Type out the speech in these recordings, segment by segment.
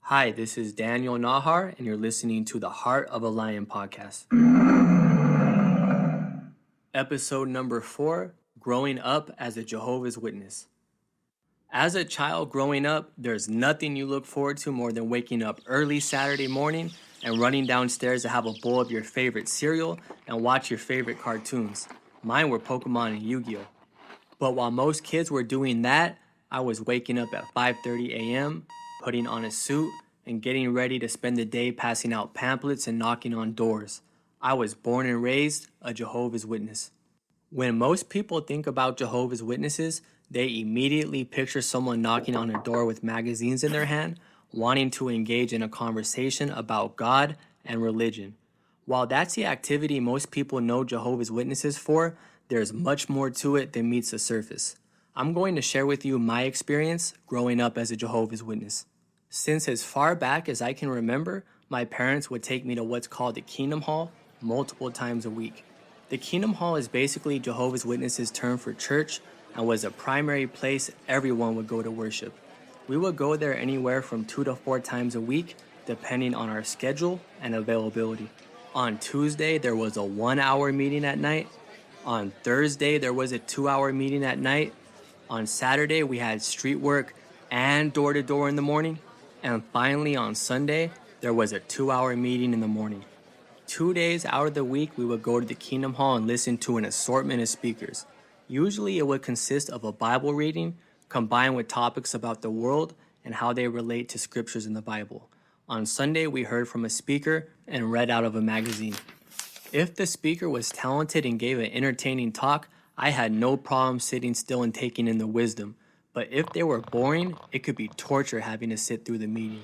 Hi, this is Daniel Nahar, and you're listening to the Heart of a Lion podcast. Episode number 4, Growing Up as a Jehovah's Witness. As a child growing up, there's nothing you look forward to more than waking up early Saturday morning and running downstairs to have a bowl of your favorite cereal and watch your favorite cartoons. Mine were Pokemon and Yu-Gi-Oh! But while most kids were doing that, I was waking up at 5:30 a.m., putting on a suit, and getting ready to spend the day passing out pamphlets and knocking on doors. I was born and raised a Jehovah's Witness. When most people think about Jehovah's Witnesses, they immediately picture someone knocking on a door with magazines in their hand, wanting to engage in a conversation about God and religion. While that's the activity most people know Jehovah's Witnesses for, there's much more to it than meets the surface. I'm going to share with you my experience growing up as a Jehovah's Witness. Since as far back as I can remember, my parents would take me to what's called the Kingdom Hall multiple times a week. The Kingdom Hall is basically Jehovah's Witnesses' term for church and was a primary place everyone would go to worship. We would go there anywhere from 2 to 4 times a week, depending on our schedule and availability. On Tuesday, there was a 1-hour meeting at night. On Thursday, there was a 2-hour meeting at night. On Saturday, we had street work and door-to-door in the morning. And finally, on Sunday, there was a 2-hour meeting in the morning. 2 days out of the week, we would go to the Kingdom Hall and listen to an assortment of speakers. Usually, it would consist of a Bible reading combined with topics about the world and how they relate to scriptures in the Bible. On Sunday, we heard from a speaker and read out of a magazine. If the speaker was talented and gave an entertaining talk, I had no problem sitting still and taking in the wisdom. But if they were boring, it could be torture having to sit through the meeting.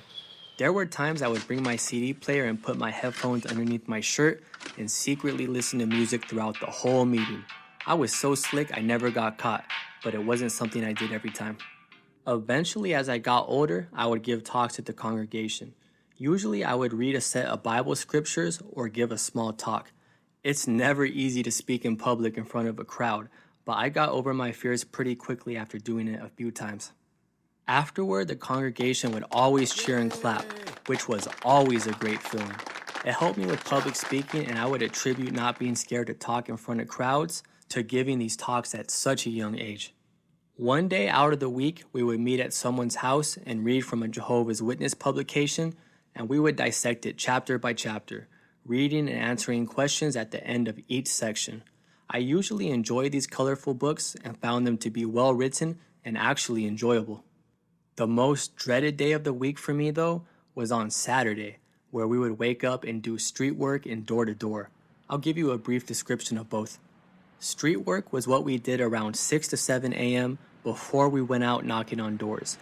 There were times I would bring my CD player and put my headphones underneath my shirt and secretly listen to music throughout the whole meeting. I was so slick I never got caught, but it wasn't something I did every time. Eventually, as I got older, I would give talks at the congregation. Usually, I would read a set of Bible scriptures or give a small talk. It's never easy to speak in public in front of a crowd, but I got over my fears pretty quickly after doing it a few times. Afterward, the congregation would always cheer and clap, which was always a great feeling. It helped me with public speaking, and I would attribute not being scared to talk in front of crowds to giving these talks at such a young age. One day out of the week, we would meet at someone's house and read from a Jehovah's Witness publication, and we would dissect it chapter by chapter, reading and answering questions at the end of each section. I usually enjoyed these colorful books and found them to be well written and actually enjoyable. The most dreaded day of the week for me, though, was on Saturday, where we would wake up and do street work and door-to-door. I'll give you a brief description of both. Street work was what we did around 6 to 7 a.m. before we went out knocking on doors.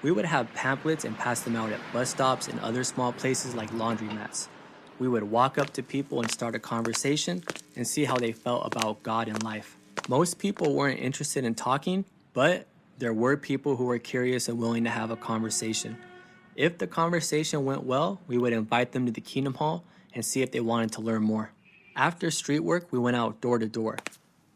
We would have pamphlets and pass them out at bus stops and other small places like laundromats. We would walk up to people and start a conversation and see how they felt about God and life. Most people weren't interested in talking, but there were people who were curious and willing to have a conversation. If the conversation went well, we would invite them to the Kingdom Hall and see if they wanted to learn more. After street work, we went out door to door.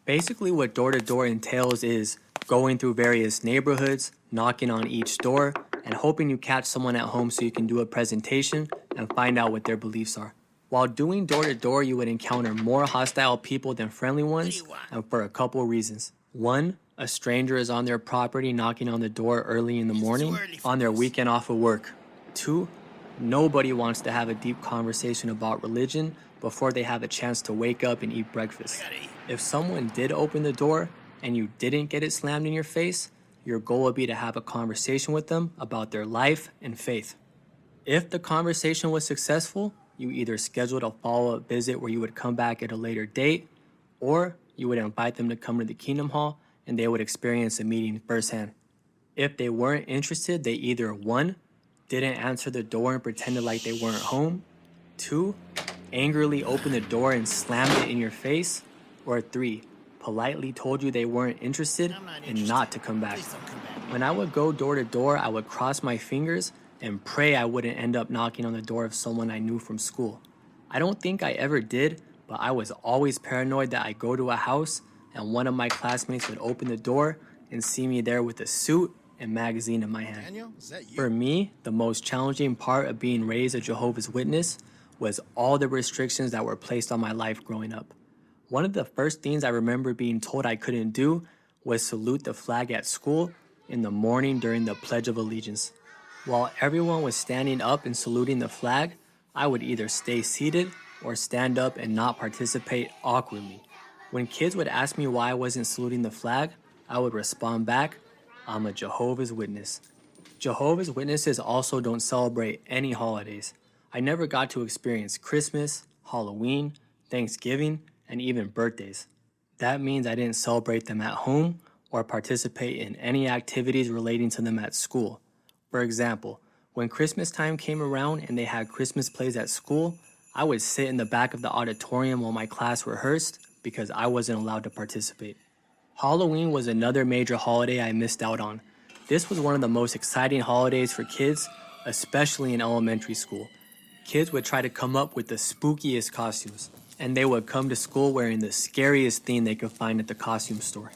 Basically, what door to door entails is going through various neighborhoods, knocking on each door, and hoping you catch someone at home so you can do a presentation and find out what their beliefs are. While doing door to door, you would encounter more hostile people than friendly ones, and for a couple reasons. One, a stranger is on their property knocking on the door early in the morning on their weekend off of work. 2, nobody wants to have a deep conversation about religion before they have a chance to wake up and eat breakfast. If someone did open the door and you didn't get it slammed in your face, your goal would be to have a conversation with them about their life and faith. If the conversation was successful, you either scheduled a follow-up visit where you would come back at a later date, or you would invite them to come to the Kingdom Hall and they would experience a meeting firsthand. If they weren't interested, they either 1, didn't answer the door and pretended like they weren't home, 2, angrily opened the door and slammed it in your face, or 3, politely told you they weren't interested and not to come back. When I would go door to door, I would cross my fingers and pray I wouldn't end up knocking on the door of someone I knew from school. I don't think I ever did, but I was always paranoid that I'd go to a house and one of my classmates would open the door and see me there with a suit and magazine in my hand. Daniel, is that you? For me, the most challenging part of being raised a Jehovah's Witness was all the restrictions that were placed on my life growing up. One of the first things I remember being told I couldn't do was salute the flag at school in the morning during the Pledge of Allegiance. While everyone was standing up and saluting the flag, I would either stay seated or stand up and not participate awkwardly. When kids would ask me why I wasn't saluting the flag, I would respond back, "I'm a Jehovah's Witness." Jehovah's Witnesses also don't celebrate any holidays. I never got to experience Christmas, Halloween, Thanksgiving, and even birthdays. That means I didn't celebrate them at home or participate in any activities relating to them at school. For example, when Christmas time came around and they had Christmas plays at school, I would sit in the back of the auditorium while my class rehearsed because I wasn't allowed to participate. Halloween was another major holiday I missed out on. This was one of the most exciting holidays for kids, especially in elementary school. Kids would try to come up with the spookiest costumes, and they would come to school wearing the scariest thing they could find at the costume store.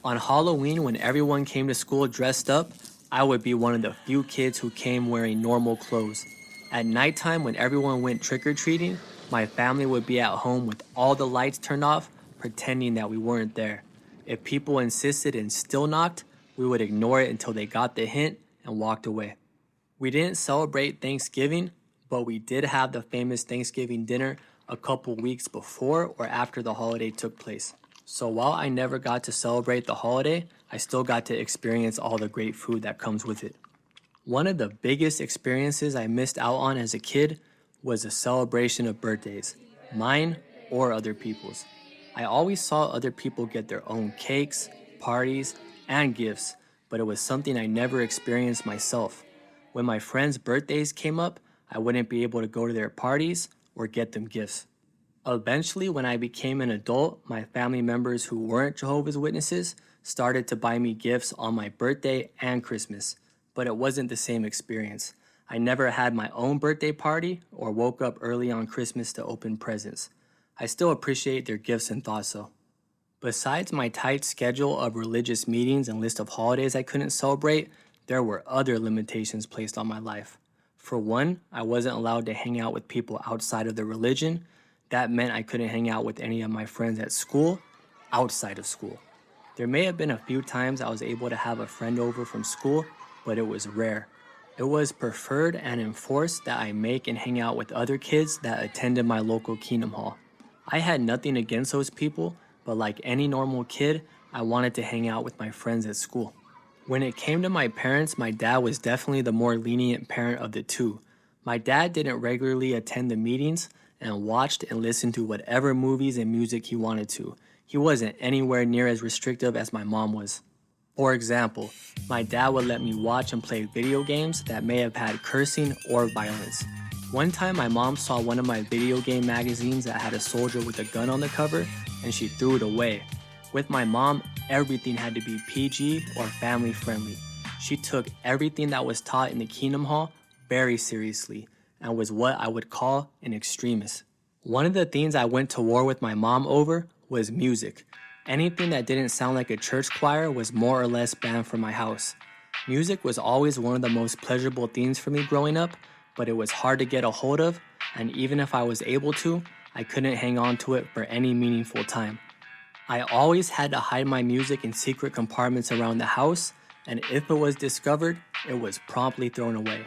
On Halloween, when everyone came to school dressed up, I would be one of the few kids who came wearing normal clothes. At nighttime, when everyone went trick-or-treating, my family would be at home with all the lights turned off, pretending that we weren't there. If people insisted and still knocked, we would ignore it until they got the hint and walked away. We didn't celebrate Thanksgiving, but we did have the famous Thanksgiving dinner a couple weeks before or after the holiday took place. So while I never got to celebrate the holiday, I still got to experience all the great food that comes with it. One of the biggest experiences I missed out on as a kid was the celebration of birthdays, mine or other people's. I always saw other people get their own cakes, parties, and gifts, but it was something I never experienced myself. When my friends' birthdays came up, I wouldn't be able to go to their parties or get them gifts. Eventually, when I became an adult, my family members who weren't Jehovah's Witnesses started to buy me gifts on my birthday and Christmas, but it wasn't the same experience. I never had my own birthday party or woke up early on Christmas to open presents. I still appreciate their gifts and thoughts though. Besides my tight schedule of religious meetings and list of holidays I couldn't celebrate, there were other limitations placed on my life. For one, I wasn't allowed to hang out with people outside of the religion. That meant I couldn't hang out with any of my friends at school, outside of school. There may have been a few times I was able to have a friend over from school, but it was rare. It was preferred and enforced that I make and hang out with other kids that attended my local Kingdom Hall. I had nothing against those people, but like any normal kid, I wanted to hang out with my friends at school. When it came to my parents, my dad was definitely the more lenient parent of the two. My dad didn't regularly attend the meetings and watched and listened to whatever movies and music he wanted to. He wasn't anywhere near as restrictive as my mom was. For example, my dad would let me watch and play video games that may have had cursing or violence. One time my mom saw one of my video game magazines that had a soldier with a gun on the cover, and she threw it away. With my mom, everything had to be PG or family friendly. She took everything that was taught in the Kingdom Hall very seriously and was what I would call an extremist. One of the things I went to war with my mom over was music. Anything that didn't sound like a church choir was more or less banned from my house. Music was always one of the most pleasurable things for me growing up, but it was hard to get a hold of, and even if I was able to, I couldn't hang on to it for any meaningful time. I always had to hide my music in secret compartments around the house, and if it was discovered, it was promptly thrown away.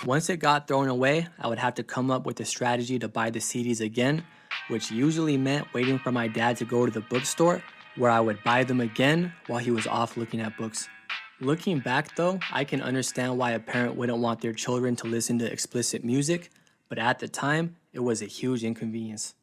Once it got thrown away, I would have to come up with a strategy to buy the CDs again, which usually meant waiting for my dad to go to the bookstore, where I would buy them again while he was off looking at books. Looking back though, I can understand why a parent wouldn't want their children to listen to explicit music, but at the time, it was a huge inconvenience.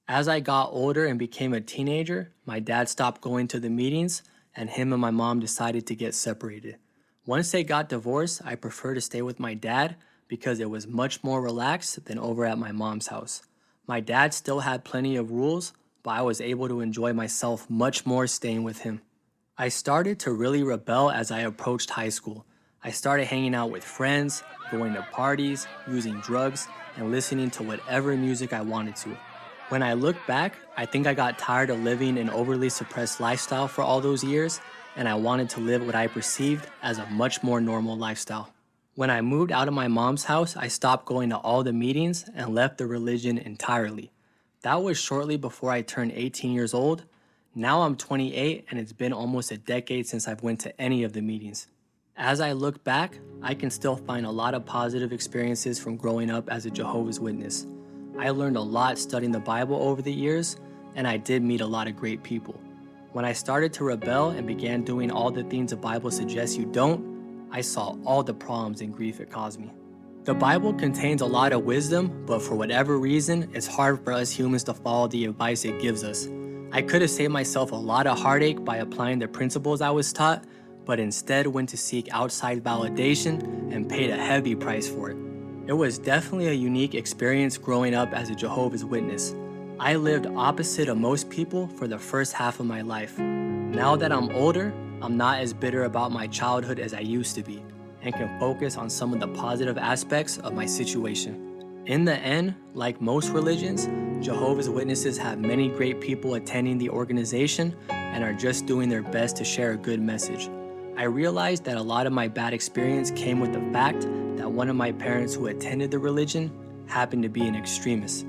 As I got older and became a teenager, my dad stopped going to the meetings, and him and my mom decided to get separated. Once they got divorced, I preferred to stay with my dad because it was much more relaxed than over at my mom's house. My dad still had plenty of rules, but I was able to enjoy myself much more staying with him. I started to really rebel as I approached high school. I started hanging out with friends, going to parties, using drugs, and listening to whatever music I wanted to. When I look back, I think I got tired of living an overly suppressed lifestyle for all those years, and I wanted to live what I perceived as a much more normal lifestyle. When I moved out of my mom's house, I stopped going to all the meetings and left the religion entirely. That was shortly before I turned 18 years old. Now I'm 28 and it's been almost a decade since I've went to any of the meetings. As I look back, I can still find a lot of positive experiences from growing up as a Jehovah's Witness. I learned a lot studying the Bible over the years, and I did meet a lot of great people. When I started to rebel and began doing all the things the Bible suggests you don't, I saw all the problems and grief it caused me. The Bible contains a lot of wisdom, but for whatever reason, it's hard for us humans to follow the advice it gives us. I could have saved myself a lot of heartache by applying the principles I was taught, but instead went to seek outside validation and paid a heavy price for it. It was definitely a unique experience growing up as a Jehovah's Witness. I lived opposite of most people for the first half of my life. Now that I'm older, I'm not as bitter about my childhood as I used to be, and can focus on some of the positive aspects of my situation. In the end, like most religions, Jehovah's Witnesses have many great people attending the organization and are just doing their best to share a good message. I realized that a lot of my bad experience came with the fact that one of my parents who attended the religion happened to be an extremist.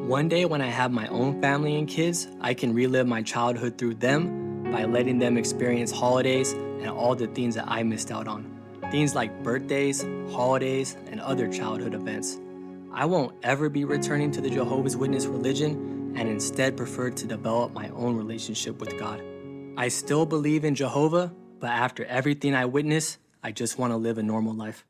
One day when I have my own family and kids, I can relive my childhood through them by letting them experience holidays and all the things that I missed out on. Things like birthdays, holidays, and other childhood events. I won't ever be returning to the Jehovah's Witness religion and instead prefer to develop my own relationship with God. I still believe in Jehovah, but after everything I witnessed, I just want to live a normal life.